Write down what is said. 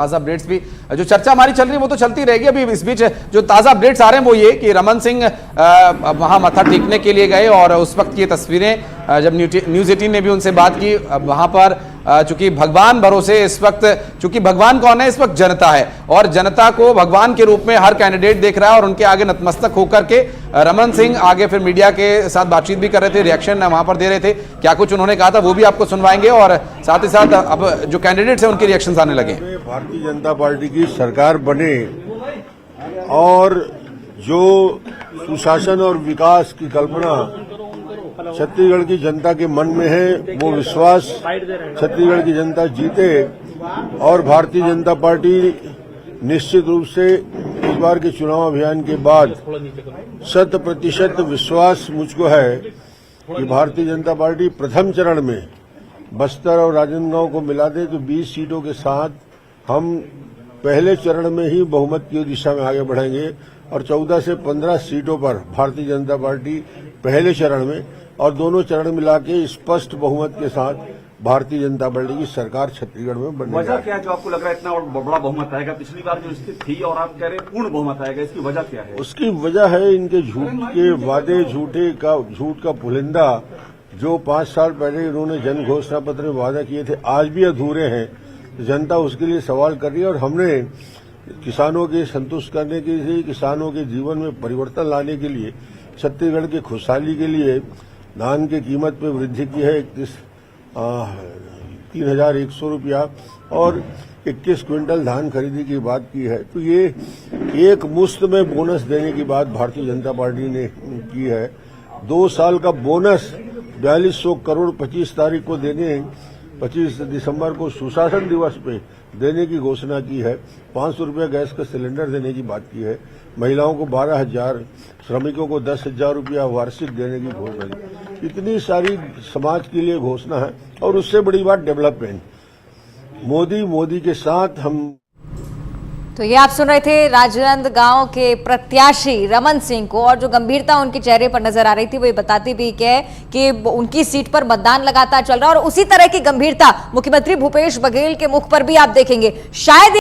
ताजा अपडेट्स भी जो चर्चा हमारी चल रही है वो तो चलती रहेगी। अभी इस बीच जो ताजा अपडेट्स आ रहे हैं वो ये कि रमन सिंह वहां मत्था टेकने के लिए गए और उस वक्त की तस्वीरें जब न्यूज़ 18 ने भी उनसे बात की वहां पर चूंकि भगवान भरोसे इस वक्त, चूंकि भगवान कौन है इस वक्त जनता है और जनता को भगवान के रूप में हर कैंडिडेट देख रहा है और उनके आगे नतमस्तक होकर के रमन सिंह आगे फिर मीडिया के साथ बातचीत भी कर रहे थे, रिएक्शन वहां पर दे रहे थे। क्या कुछ उन्होंने कहा था वो भी आपको सुनवाएंगे और साथ ही साथ अब जो कैंडिडेट्स हैं उनके रिएक्शन आने लगे। भारतीय जनता पार्टी की सरकार बने और जो सुशासन और विकास की कल्पना छत्तीसगढ़ की जनता के मन में है, वो विश्वास छत्तीसगढ़ की जनता जीते और भारतीय जनता पार्टी निश्चित रूप से इस बार के चुनाव अभियान के बाद 100% विश्वास मुझको है कि भारतीय जनता पार्टी प्रथम चरण में बस्तर और राजनांदगांव को मिला दे तो 20 सीटों के साथ हम पहले चरण में ही बहुमत की दिशा में आगे बढ़ेंगे और 14 से 15 सीटों पर भारतीय जनता पार्टी पहले चरण में और दोनों चरण मिला के स्पष्ट बहुमत के साथ भारतीय जनता पार्टी की सरकार छत्तीसगढ़ में बनने वजह क्या है जो आपको लग रहा है इतना और बड़ा बहुमत आएगा? पिछली बार जो स्थिति थी और आप कह रहे हैं पूर्ण बहुमत आएगा, इसकी वजह क्या है? उसकी वजह है इनके झूठ के वादे, झूठ का पुलिंदा जो 5 साल पहले इन्होंने जन घोषणा पत्र में वादा किए थे आज भी अधूरे हैं। जनता उसके लिए सवाल कर रही है और हमने किसानों के संतुष्ट करने के लिए, किसानों के जीवन में परिवर्तन लाने के लिए, छत्तीसगढ़ की खुशहाली के लिए धान की कीमत में वृद्धि की है 3,100 रुपया और 21 क्विंटल धान खरीदी की बात की है। तो ये एक मुश्त में बोनस देने की बात भारतीय जनता पार्टी ने की है। 2 साल का बोनस 4200 करोड़ 25 तारीख को देने, 25 दिसंबर को सुशासन दिवस पे देने की घोषणा की है। 500 रुपया गैस का सिलेंडर देने की बात की है। महिलाओं को 12,000, श्रमिकों को 10,000 रुपया वार्षिक देने की घोषणा की। इतनी सारी समाज के लिए घोषणा है और उससे बड़ी बात डेवलपमेंट। मोदी के साथ हम। तो ये आप सुन रहे थे राजनांदगांव के प्रत्याशी रमन सिंह को और जो गंभीरता उनके चेहरे पर नजर आ रही थी वो ये बताती भी कि उनकी सीट पर मतदान लगातार चल रहा है और उसी तरह की गंभीरता मुख्यमंत्री भूपेश बघेल के मुख पर भी आप देखेंगे। शायद